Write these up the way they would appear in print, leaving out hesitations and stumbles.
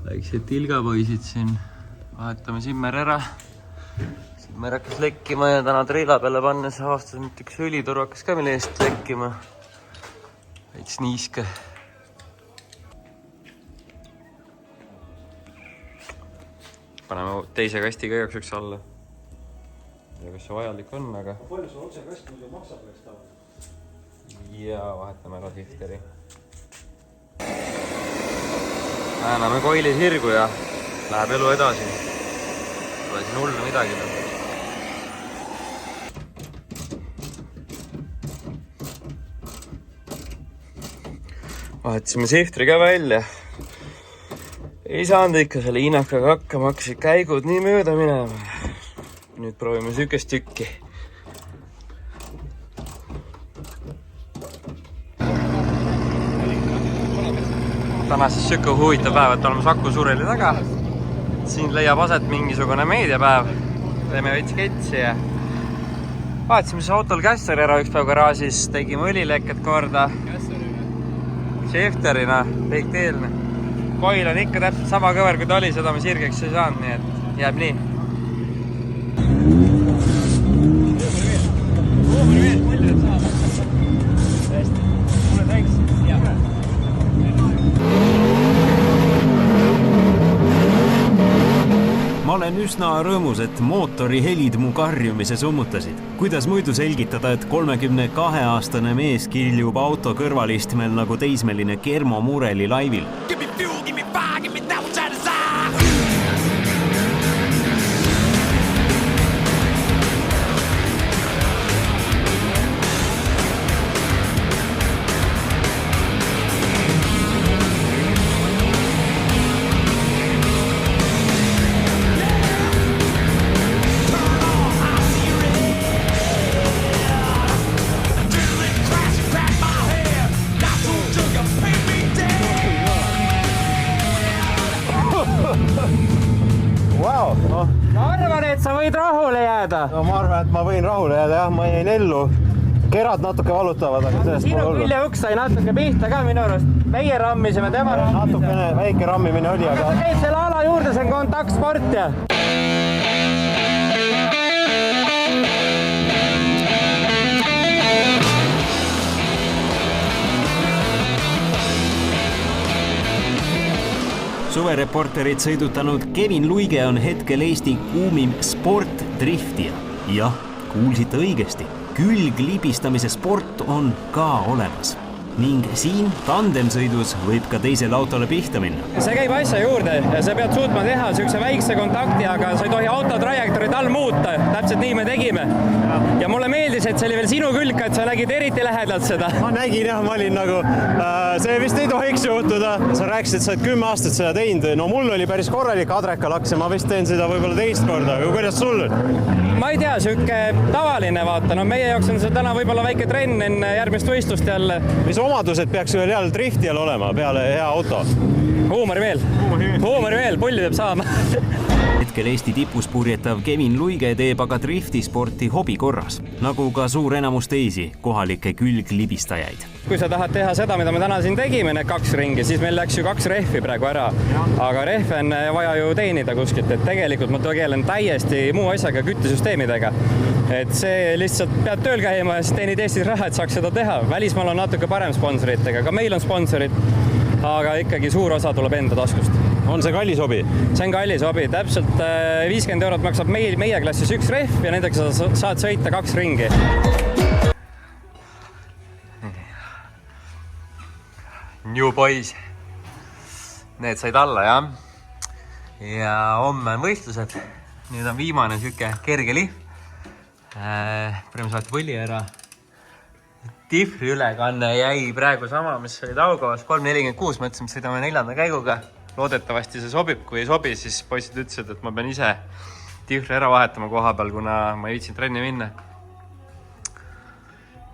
väiksed tilgapoisid siin. Vahetame Simmer ära. Simmer hakkas lekkima ja täna treila peale pannes aastas nüüd üks õlituru hakkas ka meil eest lekkima. Veits niiske. Paneme teise kasti ka igaks üks alla. Ja kas see vajalik on, aga... Palju sul otse kast muidu maksab üheks tavaliselt? Ja vahetame ära sifteri. Ääname koili sirgu ja läheb elu edasi. Pole siin hullu midagi. Vahetasime siftri ka välja. Ei saanud ikka selle hiinakaga hakkama, hakkasid käigud nii mööda minema. Nüüd proovime sükest tükki. Täna siis süke huvitav päev, et oleme Saku Suureli taga. Siin leiab aset mingisugune meediapäev. Teeme veits ketsi ja vaatasime siis autol kässari ära üks päev garaažis. Tegime õlileket korda. Shifterina, kõik teelne. Koil on ikka täpselt sama kõver kui ta oli, seda me sirgeks ei saanud, nii et jääb nii. Ma olen üsna rõõmus, et mootori helid mu karjumise summutasid. Kuidas muidu selgitada, et 32-aastane mees kiljub auto kõrvalistmel nagu teismeline Kermo Mureli laivil? Wow, no. Ma arvan, et sa võid rahule jääda. No ma arvan, et ma võin rahule jääda, jah, ma jäin ellu. Kerad natuke valutavad, aga sellest sinu küljeõks sai natuke pihta ka minu arust. Meie rammisime, tema rammisime. Natukene väike rammimine oli, aga... Sa käid selle ala juurde, see on kontaktsport ja... Suvereporterit sõidutanud Kevin Luige on hetkel Eesti kuumim sportdriftija. Jah, kuulsite õigesti. Külglibistamise sport on ka olemas. Ning siin tandemsõidus võib ka teisele autole pihta minna. See käib asja juurde ja sa pead suutma teha sükse väikse kontakti, aga sa ei tohi auto trajektorid all muuta. Täpselt nii me tegime. Ja mulle meeldis, et see oli veel sinu külg, et sa nägid eriti lähedalt seda. Ma nägin jah, ma olin nagu, see vist ei tohiks juhtuda. Sa rääkisid, et sa oled 10 aastat seda teinud. No mul oli päris korralik adrekalaks ja ma vist teen seda võib-olla teist korda. Aga kuidas sul? Ma ei tea, süke tavaline vaata. No meie jaoks on see täna võib-olla väike trenn enne järgmist võistlust jälle. Mis omadused peaks ühel heal driftijal olema peale hea auto? Huumori veel, pulli peab saama. Hetkel Eesti tipus purjetav Kevin Luige teeb aga driftisporti hobi korras, nagu ka suur enamus teisi kohalikke külglibistajaid. Kui sa tahad teha seda, mida me täna siin tegime, need 2 ringi, siis meil läks ju 2 rehvi praegu ära. Aga rehve on vaja ju teenida kuskilt, et tegelikult ma tegelen täiesti muu asjaga küttesüsteemidega. Et see lihtsalt pead tööl käima ja siis teenid Eestis raha, et saaks seda teha. Välismaal on natuke parem sponsoritega, ka meil on sponsorid, aga ikkagi suur osa tuleb enda taskust. On see kallis hobi? See on kallis hobi, täpselt 50 € maksab meie klassis 1 rehv ja nendega sa saad sõita 2 ringi. New boys. Need said alla, jah. Ja homme on võistlused. Nüüd on viimane süke kerge lihv. Prem saati põlli ära. Tifri ülekanne jäi praegu sama, mis oli Taugavas 3.46. Mõtlesin, et sõidame 4. käiguga. Loodetavasti see sobib. Kui ei sobi, siis poisid ütlesid, et ma pean ise Tifri ära vahetama koha peal, kuna ma ei viitsin trenni minna.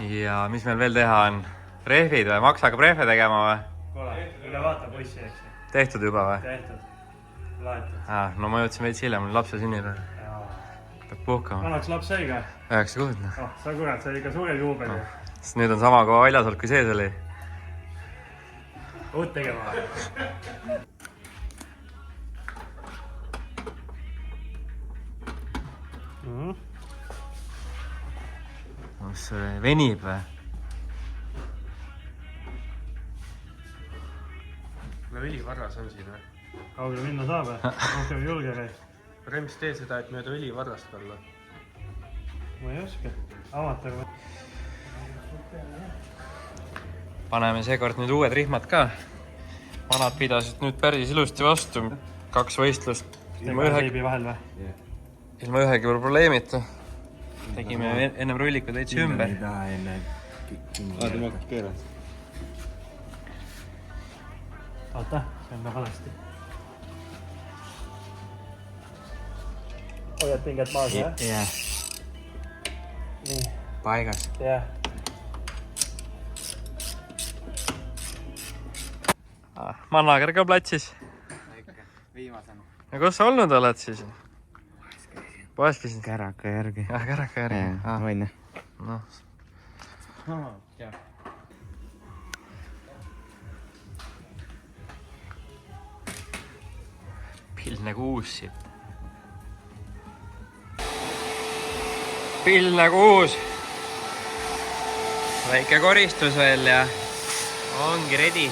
Ja mis meil veel teha on? Rehvid või? Maks hakkab rehve tegema või? Kole, üle vaata poissi, eks. Tehtud juba või? Tehtud. Laetud. No ma jõudsin veits hiljem, mul lapse sünnib. Peab puhkama. Annaks laps õiga? 9 kuud. Sa kurat, see oli ikka suur juubel. Sest nüüd on sama kui väljas olnud, kui sees oli. Uut tegema. Kas see venib või? No õlivarras on siin või? Kaugele minna saab või? Rohkem julge käi. Rems, tee seda, et mööda õlivarrast olla. Ma ei oska. Amatöör või? Paneme seekord nüüd uued rihmad ka. Vanad pidasid nüüd päris ilusti vastu. 2 võistlust ilma ühegi probleemita. Tegime ennem rullikud veitsi ümber. Vaata, ma keeran. Oota, see on ka valesti. Hoiad pinget maas, jah? Jah. Nii. Paigas. Jah. Mannager ka platsis. Viimasena. Ja kus sa olnud oled siis? Poes käisid? Käraka järgi. Käraka järgi. Võin. No. Jah. Pilne kuus siit. Pilne kuus. Väike koristus veel ja ongi ready.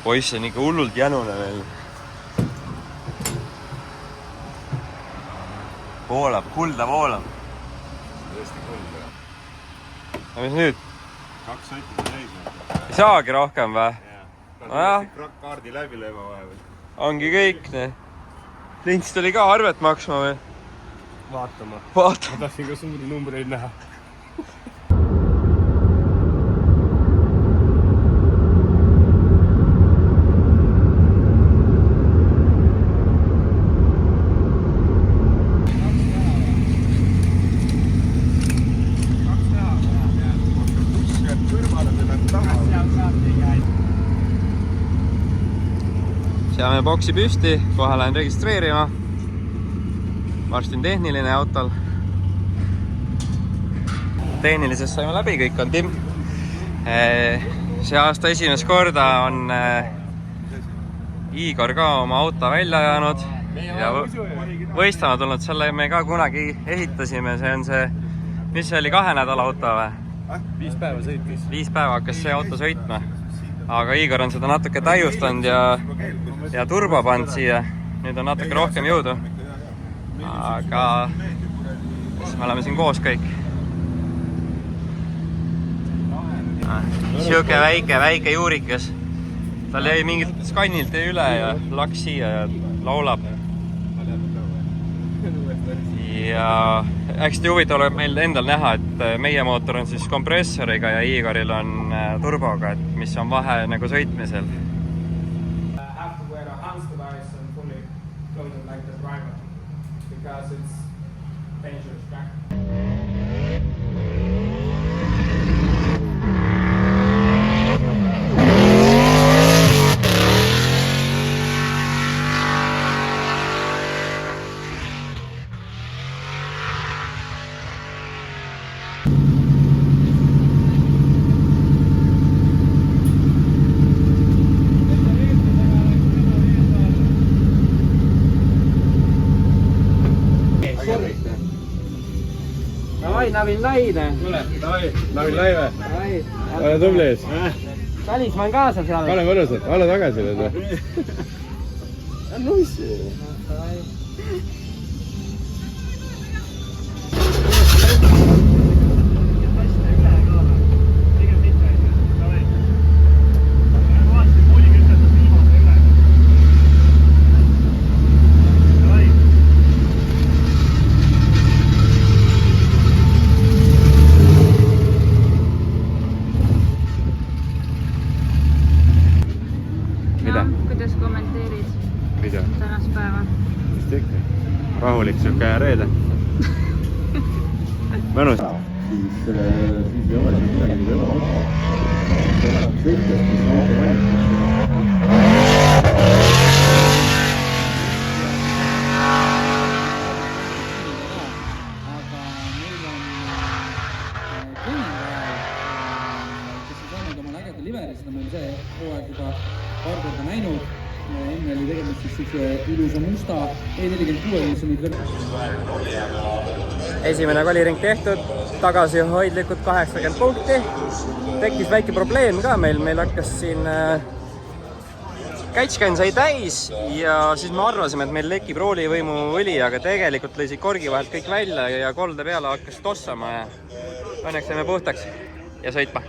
Poiss on ikka hullult jänune veel. Voolab, kulda voolab. Tõesti kulda. Ja mis nüüd? 2 sotti täis. Ei saagi rohkem või? Jah. Kaardi läbi lööma vahepeal. Ongi kõik, ne? Lints tuli ka arvet maksma või? Vaatama. Vaata. Ma tahtsin ka suuri numbreid näha. Seame boksi püsti, kohe lähen registreerima. Varsti on tehniline autol. Tehnilisest saime läbi, kõik on timm. See aasta esimest korda on Igor ka oma auto välja ajanud ja võistlema tulnud. Selle me ka kunagi ehitasime. See on see, mis see oli, 2 nädala auto või? 5 päeva sõitis. 5 päeva hakkas see auto sõitma. Aga Igor on seda natuke täiustanud ja turbo pannud siia. Nüüd on natuke rohkem jõudu. Aga me oleme siin koos kõik. Siuke väike juurikas. Tal jäi mingilt skannilt üle ja laks siia ja laulab. Ja hästi huvitav oli meil endal näha, et meie mootor on siis kompressoriga ja Igoril on turboga, et mis on vahe nagu sõitmisel. Navin Laine. Tule, Navin Laive. Ole tubli ees. Välismaan kaasa seal. Ole mõnusalt, ole tagasi nüüd. Nussi. Kuidas kommenteerid tänast päeva? Rahulik siuke reede. Mõnus. Siis ei ole paar korda näinud. Enne oli tegemist siis ilusa musta E46, mis on nüüd veel... Esimene kvaliring tehtud, tagasihoidlikud 80 punkti. Tekkis väike probleem ka meil hakkas siin kätškänn sai täis ja siis me arvasime, et meil lekib roolivõimu õli, aga tegelikult lõisid korgi vahelt kõik välja ja kolde peale hakkas tossama ja õnneks saime puhtaks ja sõitma.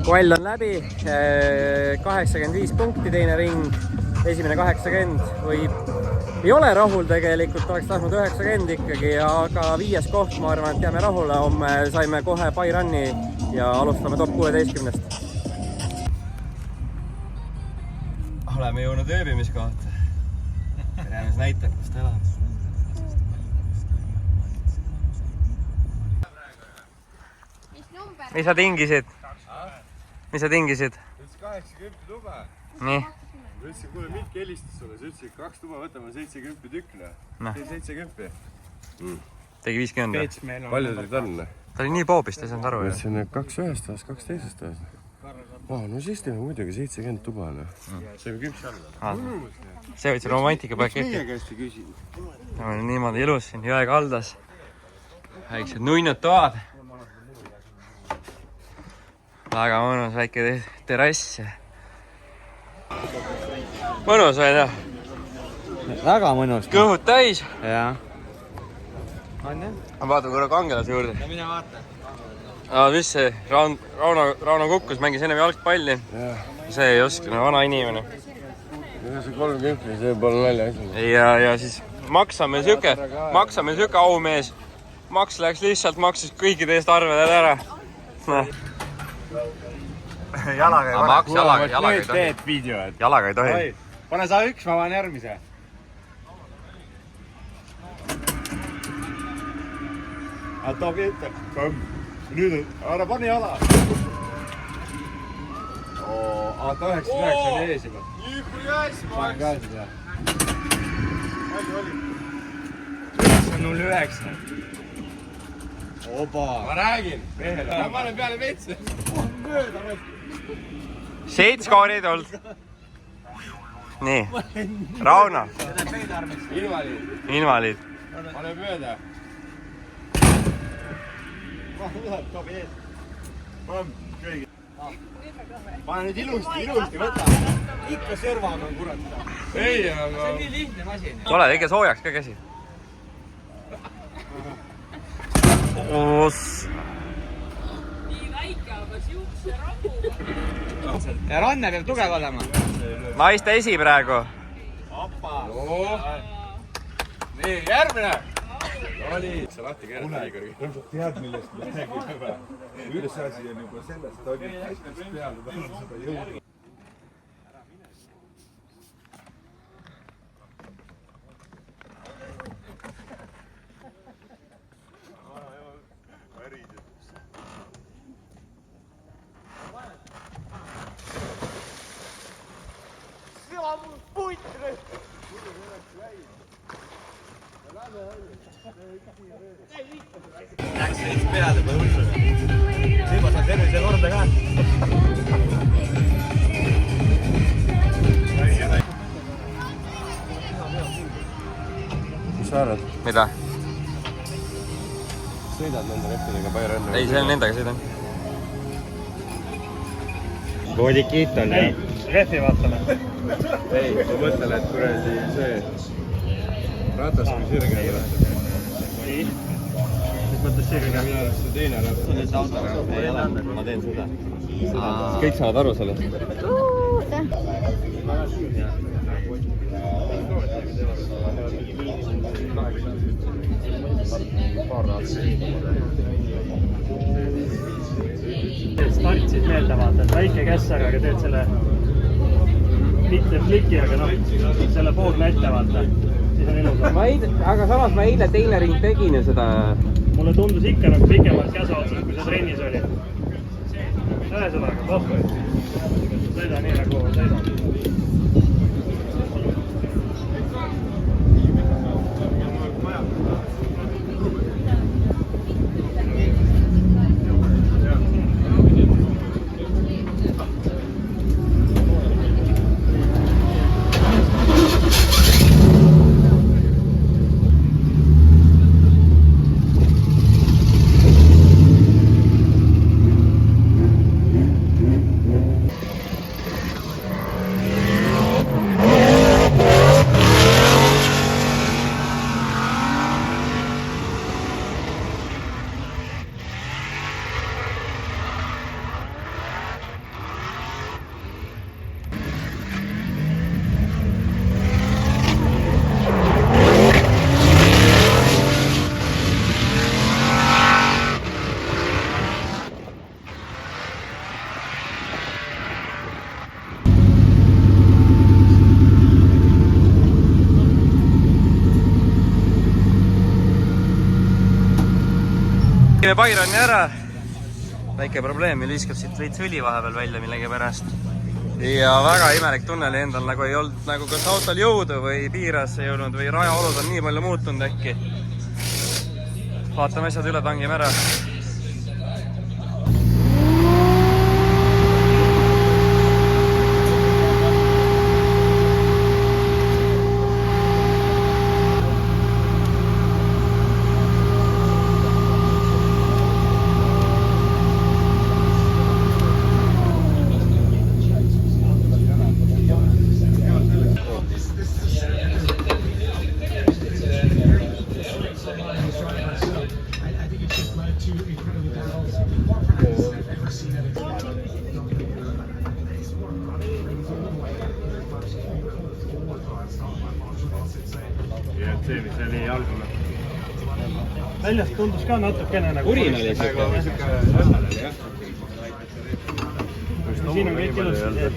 Kvall on läbi, 85 punkti teine ring, esimene 80 või ei ole rahul tegelikult, oleks tahtnud 90 ikkagi, aga 5. koht, ma arvan, et jääme rahule, homme saime kohe by run'i ja alustame top 16-st. Oleme jõudnud ööbimiskohta. Peremees näitab, kus ta elab. Mis sa tingisid? Mis sa tingisid? Ütles 80 tuba. Nii. Ütlesin, kuule, Mikk helistas sulle. Sa ütlesid, 2 tuba võtame 70 tükna. 70. Tegi 50. Palju teid on? Ta oli nii poobist, ei saanud aru. Ütlesin, 2 ühest ajast, 2 teisest ajast. No siis teeme muidugi 70 tuba. Seeme küpsi alla. See võtsi romantika paketi. Meie käest ei küsi. Niimoodi ilus siin jõe kaldas. Väiksed nuinud toad. Väga mõnus väike terrass. Mõnus või jah? Väga mõnus. Kõhud täis. Jaa. On jah? Ma vaatan korra kangelase juurde. Ja mine vaata. Mis see? Rauno kukkus, mängis ennem jalgpalli. See ei oska, vana inimene. See 30, see pole nalja asi. Ja siis maksame süke aumees. Maks läks lihtsalt, maksis kõikide eest arved ära. Jalaga ei Maks jalaga ei tohi. Teed video, et... Jalaga ei tohi. Pane sa üks, ma panen järgmise. Toob ette. Nüüd, ära pane jala. 89 on ees juba. Nii kui jäes, ma oleks. Palju oli? 909. Oba. Ma räägin. Ma panen peale metsa. Mööda võtta. 7 skoori tulnud. Nii. Rauno. Invaliid. Pane mööda. Pane nüüd ilusti võta. Ikka servaga on kurat. Ei, aga... See on nii lihtne masin. Tule, tege soojaks ka käsi. Nii väike, aga siukse rahu. Ja ranne peab tugev olema. Naiste esi praegu. Appa. Nii, järgmine. Oli. Sa lahti keerad Igori. Tead, millest me räägime. Üks asi on juba sellest, et oli peale tänu seda jõudu. Läks neist peale või hullu. Nüüd ma saan tervise korda ka. Mis sa arvad? Mida? Sõidad nende vettidega Bayern enne? Ei, see on nendega sõidan. Voodikit on jah. Rehvi vaatame. Ei, ma mõtlen, et kuradi see ratas kui sirge tuleb. Nii. Mis mõttes sirge? Minu arust see teine ratas. Ei ole, ma teen seda. Kõik saavad aru sellest. Start siis meelde vaata, et väike kässer, aga teed selle mitte fliki, aga noh, selle poolme ette vaata. Siis on ilus. Aga samas ma eile teine ring tegin ju seda. Mulle tundus ikka nagu pikemalt käsa otsas, kui see trennis oli. Ühesõnaga, sõida nii nagu sõida. Baironi ära. Väike probleem, meil viskab siit veits õli vahepeal välja millegi pärast. Ja väga imelik tunne oli endal, nagu ei olnud nagu kas autol jõudu või piiras ei olnud või rajaolud on nii palju muutunud äkki. Vaatame asjad üle, tangime ära. See, mis oli algul. Väljast tundus ka natukene nagu... Urin oli siuke. Siin on kõik ilusti.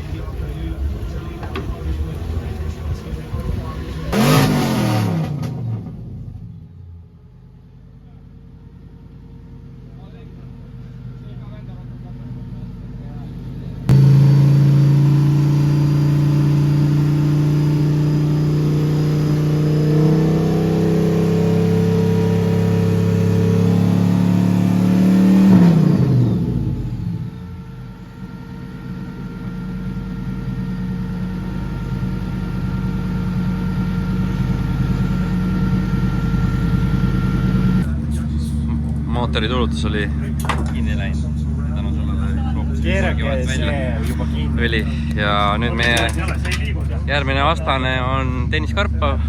Mootori tulutus oli kinni läinud. Tänu sellele õli. Ja nüüd meie järgmine vastane on Tõnis Karpov.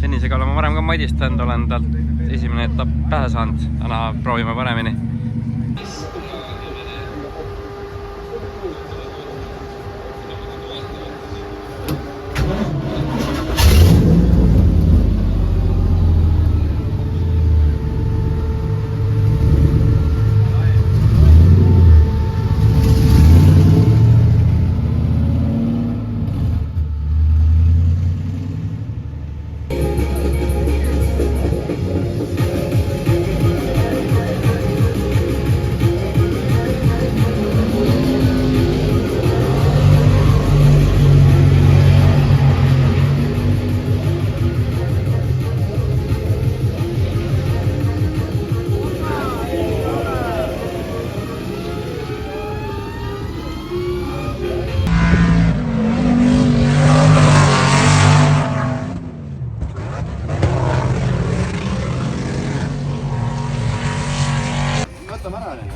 Tõnisega oleme varem ka madistanud, olen talt esimene etapp pähe saanud. Täna proovime paremini.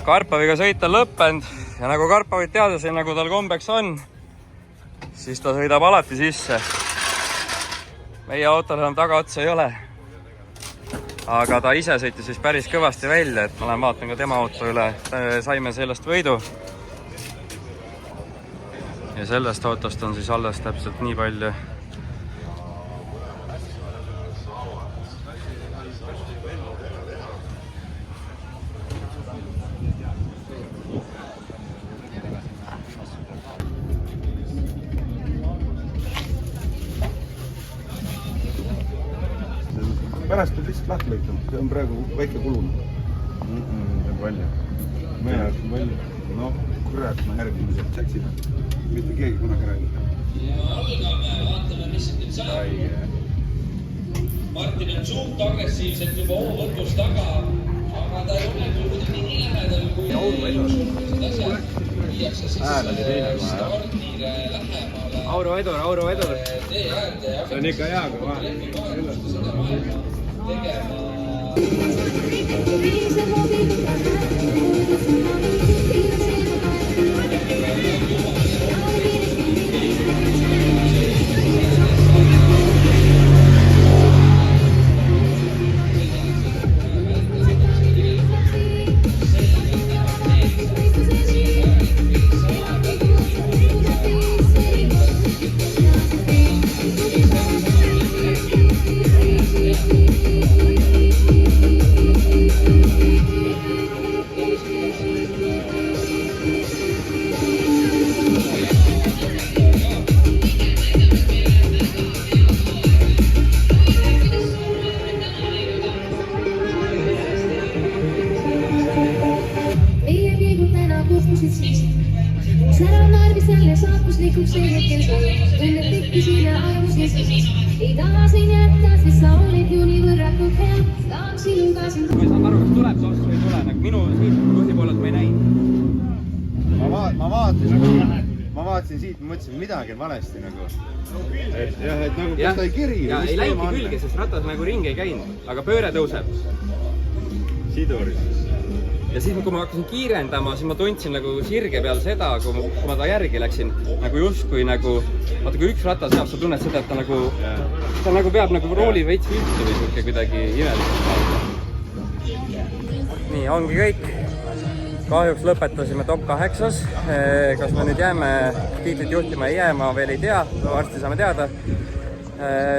Karpoviga sõit on lõppenud ja nagu Karpovit teada sai, nagu tal kombeks on, siis ta sõidab alati sisse. Meie autol enam tagaotsa ei ole. Aga ta ise sõitis siis päris kõvasti välja, et ma lähen vaatan ka tema auto üle. Saime sellest võidu. Ja sellest autost on siis alles täpselt nii palju. ennast lahti lõikama, see on praegu väike kulunud. See on palju. Meie jaoks on palju. Noh, kurat, ma järgmised läksime. Mitte keegi kunagi räägib. Ja algame, vaatame, mis nüüd saab. Martin on suht agressiivselt juba hoovõtus taga, aga ta ei ole küll kuidagi nii lähedal kui Hääl oli teine kohe. stardile lähemale. Auro Vedur. Tee äärde ja See on ikka hea, kui vahel. tegema. Sära narvis jälle saakuslikuks see hetkel tunned tekkisin ja ajusin. Ei tahasin jätta, sest sa olid ju nii võrratud hea. Tahaks sinuga sind. Ma ei saanud aru, kas tuleb toss või ei tule. Nagu minu siit põhja poolelt ma ei näinud. Ma vaatasin siit, ma mõtlesin, midagi on valesti nagu. Jah, et nagu kas ta ei kiri. Ja ei läinudki külge, sest ratas nagu ringi ei käinud. Aga pööre tõuseb. Siduris. Ja siis, kui ma hakkasin kiirendama, siis ma tundsin nagu sirge peal seda, kui ma ta järgi läksin. Nagu justkui nagu, vaata kui üks ratas saab, sa tunned seda, et ta nagu peab nagu rooli veits viltu või siuke kuidagi imelikult. Nii, ongi kõik. Kahjuks lõpetasime top 8. Kas me nüüd jääme tiitlit juhtima ei jää, ma veel ei tea. Varsti saame teada.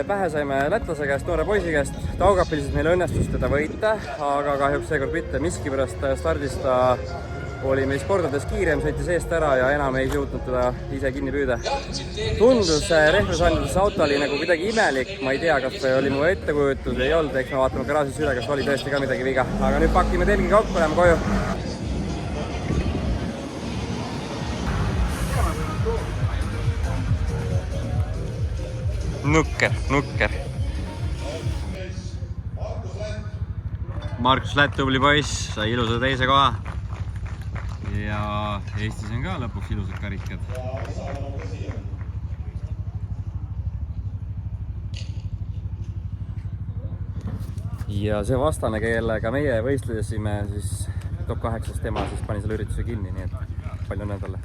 Pähe saime lätlase käest, noore poisi käest. Taugapiliselt meil õnnestus teda võita, aga kahjuks seekord mitte. Miskipärast stardis ta oli meist kordades kiirem, sõitis eest ära ja enam ei suutnud teda ise kinni püüda. Tundus rehvusandluses auto oli nagu kuidagi imelik. Ma ei tea, kas see oli mu ettekujutus või ei olnud. Eks me vaatame garaažis üle, kas oli tõesti ka midagi viga. Aga nüüd pakime telgi kokku, läheme koju. Nukker. Markus Lätt, tubli poiss, sai ilusa teise koha. Ja Eestis on ka lõpuks ilusad karikad. Ja see vastane, kellega meie võistlesime siis top 8, tema siis pani selle ürituse kinni, nii et palju õnne talle.